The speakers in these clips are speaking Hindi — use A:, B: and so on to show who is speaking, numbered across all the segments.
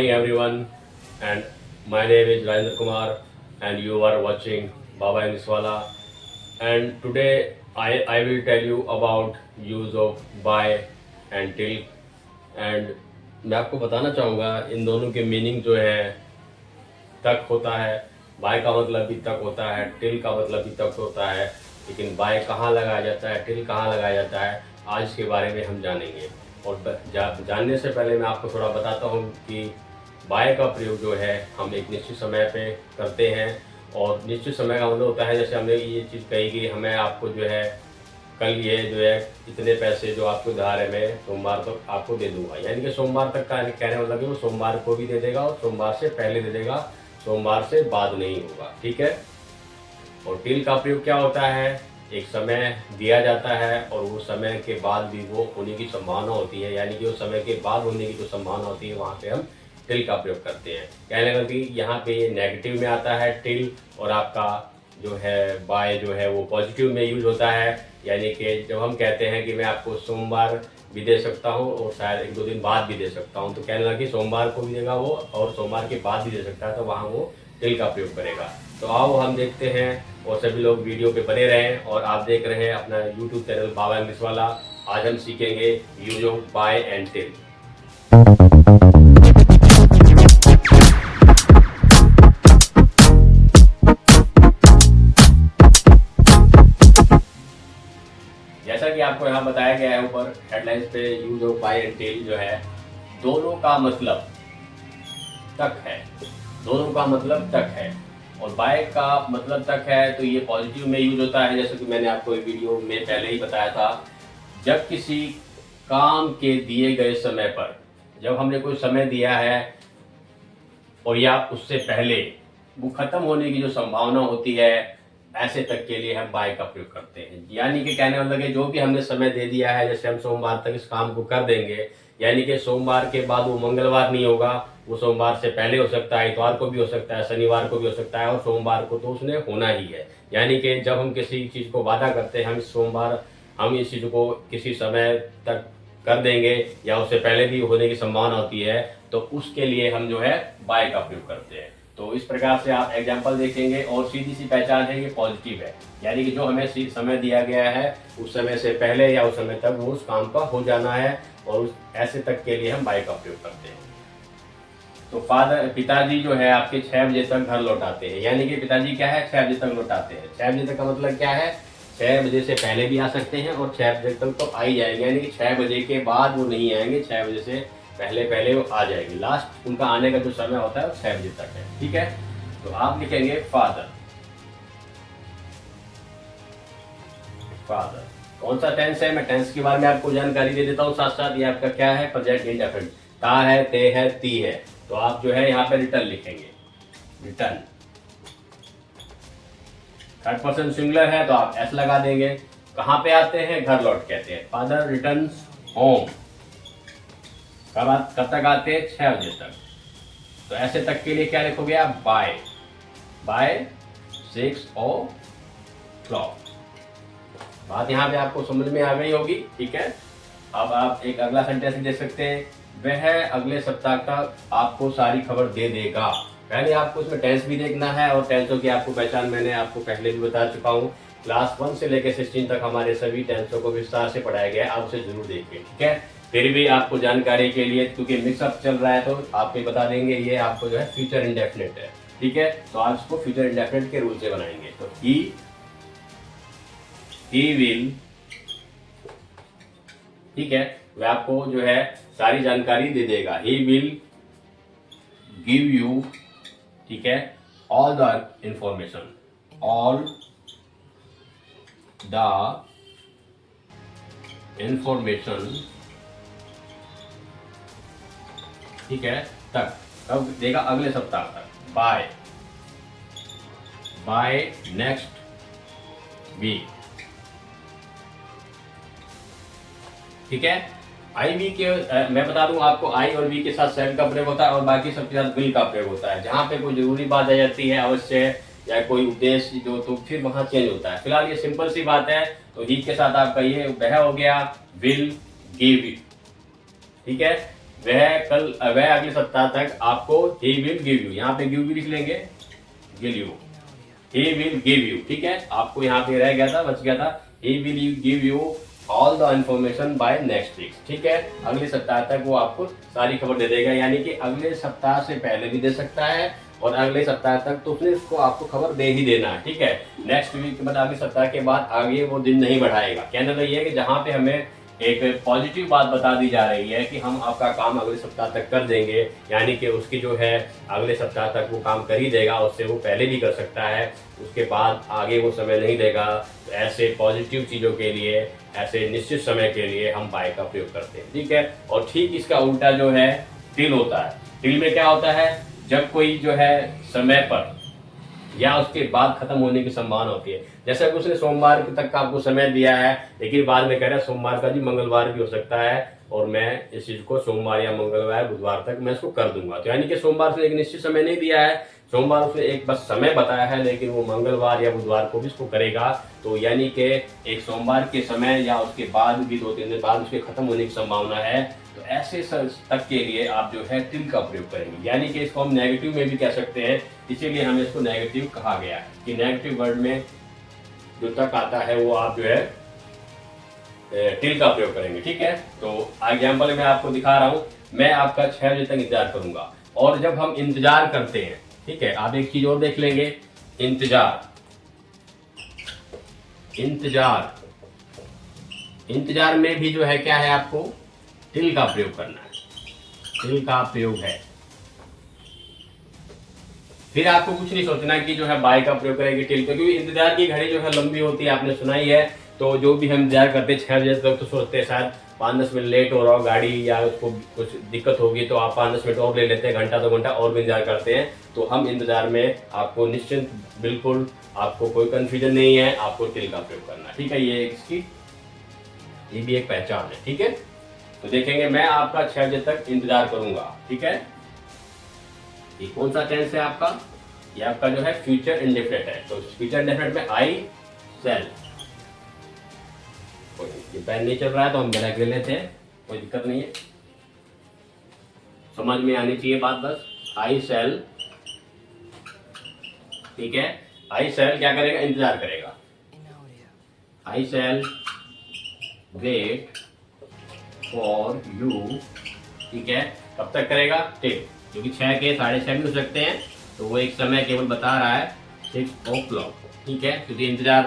A: Morning everyone, and my name is Rajendra Kumar and you are watching Baba Englishwala, and today I will tell you about use of buy and till, and मैं आपको बताना चाहूँगा इन दोनों के मीनिंग जो है तक होता है। बाय का मतलब भी तक होता है, टिल का मतलब भी तक होता है, लेकिन बाय कहाँ लगाया जाता है, टिल कहाँ लगाया जाता है, आज इसके बारे में हम जानेंगे। और जानने से पहले मैं आपको थोड़ा बताता हूँ कि बाय का प्रयोग जो है हम एक निश्चित समय पे करते हैं, और निश्चित समय का मतलब होता है जैसे हमने ये चीज़ कही कि हमें आपको जो है कल ये जो है इतने पैसे जो आपको उधार है मैं सोमवार तक आपको दे दूंगा, यानी कि सोमवार तक का कहने मतलब कि वो सोमवार को भी दे देगा और सोमवार से पहले दे देगा, सोमवार से बाद नहीं होगा। ठीक है। और टिल का प्रयोग क्या होता है, एक समय दिया जाता है और वो समय के बाद भी वो होने की संभावना होती है, यानी कि वो समय के बाद होने की जो संभावना होती है वहाँ पे हम टिल का प्रयोग करते हैं। कहने लगा कि यहाँ पे नेगेटिव में आता है टिल, और आपका जो है बाय जो है वो पॉजिटिव में यूज होता है, यानी कि जब हम कहते हैं कि मैं आपको सोमवार भी दे सकता हूँ और शायद एक दो दिन बाद भी दे सकता हूँ, तो कहने लगा कि सोमवार को भी देगा वो और सोमवार के बाद भी दे सकता है, तो वहाँ वो टिल का प्रयोग करेगा। तो आओ हम देखते हैं, और सभी लोग वीडियो पे बने रहें, और आप देख रहे हैं अपना यूट्यूब चैनल बाबा इंग्लिशवाला। आज हम सीखेंगे use of by and till. जैसा कि आपको यहाँ बताया गया है ऊपर हेडलाइंस पे, use of by and till जो है दोनों का मतलब तक है, दोनों का मतलब तक है, और बाय का मतलब तक है तो ये पॉजिटिव में यूज होता है। जैसे कि मैंने आपको वीडियो में पहले ही बताया था, जब किसी काम के दिए गए समय पर, जब हमने कोई समय दिया है और या उससे पहले वो खत्म होने की जो संभावना होती है, ऐसे तक के लिए हम बाय का प्रयोग करते हैं। यानी कि कहने मतलब कि जो भी हमने समय दे दिया है, जैसे हम सोमवार तक इस काम को कर देंगे, यानी कि सोमवार के बाद वो मंगलवार नहीं होगा, वो सोमवार से पहले हो सकता है, इतवार को भी हो सकता है, शनिवार को भी हो सकता है, और सोमवार को तो उसने होना ही है। यानी कि जब हम किसी चीज़ को वादा करते हैं, हम इस सोमवार हम इस चीज़ को किसी समय तक कर देंगे या उससे पहले भी होने की संभावना होती है, तो उसके लिए हम जो है बाय का प्रयोग करते हैं। तो इस प्रकार से आप एग्जाम्पल देखेंगे और सीधी सी पहचान है, ये पॉजिटिव है, यानी कि जो हमें समय दिया गया है उस समय से पहले या उस समय तक वो उस काम का हो जाना है, और उस ऐसे तक के लिए हम बाय का प्रयोग करते हैं। तो पिताजी जो है आपके 6 बजे तक घर लौटाते हैं, यानी कि पिताजी क्या है 6 बजे तक लौटाते हैं। 6 बजे तक का मतलब क्या है, 6 बजे से पहले भी आ सकते हैं और 6 बजे तक तो आ ही जाएंगे, यानी कि 6 बजे के बाद वो नहीं आएंगे, 6 बजे से पहले पहले वो आ जाएंगे। लास्ट उनका आने का जो समय होता है वो 6 बजे तक है। ठीक है। तो आप लिखेंगे फादर। फादर कौन सा टेंस है, मैं टेंस के बारे में आपको जानकारी दे देता हूँ साथ साथ। ये आपका क्या है, प्रेजेंट इंडेफिनिट, ता है, ते है, ती है, तो आप जो है यहाँ पे रिटर्न लिखेंगे, रिटर्न। थर्ड पर्सन सिंगुलर है तो आप एस लगा देंगे। कहाँ पे आते हैं, घर लौट कहते हैं, फादर रिटर्न्स होम। कब तक आते हैं, 6 बजे तक, तो ऐसे तक के लिए क्या लिखोगे आप, बाय, बाय 6 o'clock। बात यहाँ पे आपको समझ में आ गई होगी। ठीक है। अब आप एक अगला सेंटेंस दे सकते हैं, वह अगले सप्ताह तक आपको सारी खबर दे देगा। पहले आपको इसमें टेंस भी देखना है, और टेंसों की आपको पहचान मैंने आपको पहले भी बता चुका हूँ। क्लास 1 से लेकर 16 तक हमारे सभी टेंसों को विस्तार से पढ़ाया गया है, आप उसे जरूर देखिए। ठीक है। फिर भी आपको जानकारी के लिए, क्योंकि मिक्सअप चल रहा है तो आपको बता देंगे, ये आपको जो है फ्यूचर इंडेफिनिट है। ठीक है। तो आप इसको फ्यूचर इंडेफिनिट के रूल से बनाएंगे। तो ही विल, ठीक है, वह आपको जो है सारी जानकारी दे देगा। ही विल गिव यू, ठीक है, all the information, all the information, ठीक है, तक, कब देगा, अगले सप्ताह तक, बाय, बाय नेक्स्ट वीक। ठीक है। आई वी के मैं बता दूं आपको, आई और वी के साथ सेल का प्रयोग होता है और बाकी सबके साथ विल का प्रयोग होता है। जहां पे कोई जरूरी बात आ जाती है, अवश्य या कोई उद्देश्य जो, तो फिर वहां चेंज होता है। फिलहाल ये सिंपल सी बात है, तो ही के साथ आपका ये वह हो गया, विल गिव। ठीक है। वह अगले सप्ताह तक आपको ही विल गिव यू, यहाँ पे गिव भी लिख लेंगे, give you, he will give you, ठीक है। आपको यहाँ पे रह गया था, बच गया था, he will give you all the information by next week, ठीक है। अगले सप्ताह तक वो आपको सारी खबर दे देगा, यानी कि अगले सप्ताह से पहले भी दे सकता है और अगले सप्ताह तक तो उसने उसको आपको खबर दे ही देना है, ठीक है। नेक्स्ट वीक के बाद, अगले सप्ताह के बाद आगे वो दिन नहीं बढ़ाएगा। कहना तो ये है कि जहाँ पे हमें एक पॉजिटिव बात बता दी जा रही है कि हम आपका काम अगले सप्ताह तक कर देंगे, यानी कि उसकी जो है अगले सप्ताह तक वो काम कर ही देगा, उससे वो पहले भी कर सकता है, उसके बाद आगे वो समय नहीं देगा। तो ऐसे पॉजिटिव चीज़ों के लिए, ऐसे निश्चित समय के लिए हम बाय का प्रयोग करते हैं, ठीक है। और ठीक इसका उल्टा जो है टिल होता है। टिल में क्या होता है, जब कोई जो है समय पर या उसके बाद खत्म होने की संभावना होती है। जैसा कि उसने सोमवार तक का आपको समय दिया है, लेकिन बाद में कह रहा है सोमवार का जी मंगलवार भी हो सकता है और मैं इस चीज को सोमवार या मंगलवार बुधवार तक मैं इसको कर दूंगा। तो यानी कि सोमवार से एक निश्चित समय नहीं दिया है, सोमवार उसने एक बस समय बताया है, लेकिन वो मंगलवार या बुधवार को भी इसको करेगा। तो यानी कि एक सोमवार के समय या उसके बाद भी 2-3 दिन बाद उसके खत्म होने की संभावना है। तो ऐसे तक के लिए आप जो है टिल का प्रयोग करेंगे, यानी कि इसको हम नेगेटिव में भी कह सकते हैं, इसीलिए हमें इसको नेगेटिव कहा गया है कि नेगेटिव वर्ड में जो तक आता है वो आप जो है टिल का प्रयोग करेंगे, ठीक है। तो एग्जाम्पल मैं आपको दिखा रहा हूं, मैं आपका 6 बजे तक इंतजार करूंगा। और जब हम इंतजार करते हैं, ठीक है, आप एक चीज और देख लेंगे, इंतजार, इंतजार, इंतजार में भी जो है क्या है, आपको टिल का प्रयोग करना है, टिल का प्रयोग है। फिर आपको कुछ नहीं सोचना कि जो है बाय का प्रयोग करेंगे टिल का, क्योंकि इंतजार की घड़ी जो है लंबी होती है, आपने सुना ही है। तो जो भी हम इंतजार करते हैं 6 बजे तक, तो सोचते हैं शायद 5-10 मिनट लेट हो रहा हो गाड़ी या उसको कुछ दिक्कत होगी, तो आप 5-10 मिनट और ले लेते हैं, घंटा 2 घंटा और भी इंतजार करते हैं। तो हम इंतजार में आपको निश्चिंत, बिल्कुल आपको कोई कंफ्यूजन नहीं है, आपको टिल का प्रयोग करना है, ठीक है। ये भी एक पहचान है, ठीक है। तो देखेंगे, मैं आपका 6 बजे तक इंतजार करूंगा, ठीक है। ये कौन सा टेंस है आपका, ये आपका जो है फ्यूचर इंडेफिनिट है। तो फ्यूचर इंडेफिनिट में आई सेल, ये पेन नहीं चल रहा है तो हम ब्लैक ले लेते हैं, कोई दिक्कत नहीं है, समझ में आनी चाहिए बात बस। आई सेल, ठीक है। आई सेल क्या करेगा, इंतजार करेगा। आई सेल वेट फॉर यू, ठीक है। कब तक करेगा, टिल, क्योंकि 6 के 6:30 भी हो सकते हैं, तो वो एक समय केवल बता रहा है 6 o'clock, ठीक है। क्योंकि इंतजार,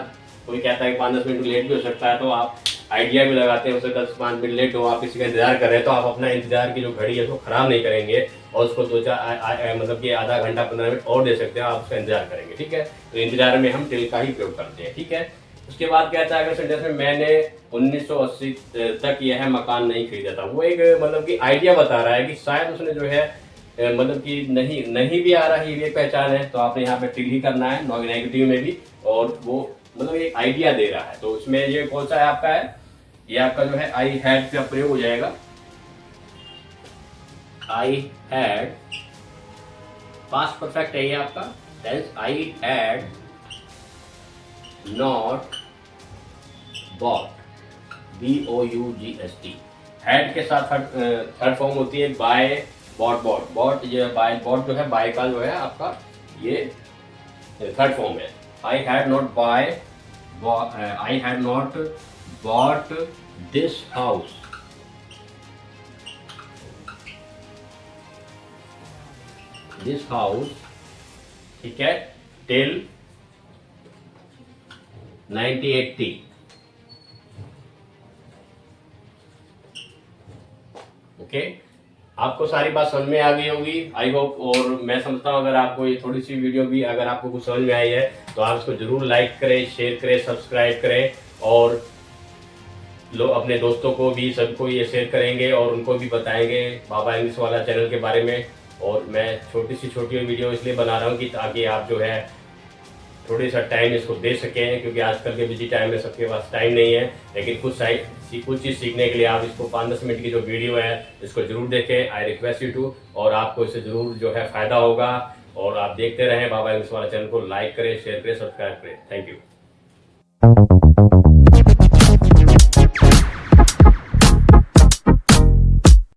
A: कोई कहता है कि 5-10 मिनट लेट भी हो सकता है, तो आप आइडिया भी लगाते हैं, उसे 10-5 मिनट लेट हो, आप किसी का इंतजार कर रहे हैं, तो आप अपना इंतजार की जो घड़ी है उसको खराब नहीं करेंगे और उसको 2-4 मतलब कि आधा घंटा 15 मिनट और दे सकते हैं, आप उसका इंतजार करेंगे, ठीक है। तो इंतजार में हम टिल का ही प्रयोग करते हैं, ठीक है। उसके बाद कहता है अगर सेंटेंस में मैंने 1980 तक यह मकान नहीं खरीदा था, वो एक मतलब कि आइडिया बता रहा है कि शायद उसने जो है मतलब कि नहीं भी आ रहा है, ये पहचान है, तो आपने यहाँ पे टिल ही करना है, नेगेटिव में भी, और वो मतलब एक आइडिया दे रहा है। तो उसमें ये कौन सा है आपका है, ये आपका जो है आई हैड का प्रयोग हो जाएगा। आई हैड पास्ट परफेक्ट है ये आपका tense, I had not bought, BOUGST। Had के साथ थर्ड फॉर्म होती है बाय, बॉट, ये बाय, बॉट जो है बाय का जो है आपका ये थर्ड फॉर्म है। I had not buy, I had not bought this house, ठीक है, टिल 1980, ओके। आपको सारी बात समझ में आ गई होगी, आई होप। और मैं समझता हूँ अगर आपको ये थोड़ी सी वीडियो भी अगर आपको कुछ समझ में आई है, तो आप इसको जरूर लाइक करें, शेयर करें, सब्सक्राइब करें, और अपने दोस्तों को भी, सबको ये शेयर करेंगे और उनको भी बताएंगे बाबा इंग्लिश वाला चैनल के बारे में। और मैं छोटी वीडियो इसलिए बना रहा हूँ कि ताकि आप जो है थोड़ी सा टाइम इसको दे सकें, क्योंकि आजकल के बिजी टाइम में सबके पास टाइम नहीं है, लेकिन कुछ चीज़ सीखने के लिए आप इसको 5-10 मिनट की जो वीडियो है इसको जरूर देखें, आई रिक्वेस्ट यू टू। और आपको इससे जरूर जो है फ़ायदा होगा, और आप देखते रहें बाबा इंग्लिश वाला चैनल को, लाइक करें, शेयर करें, सब्सक्राइब करें। Thank you.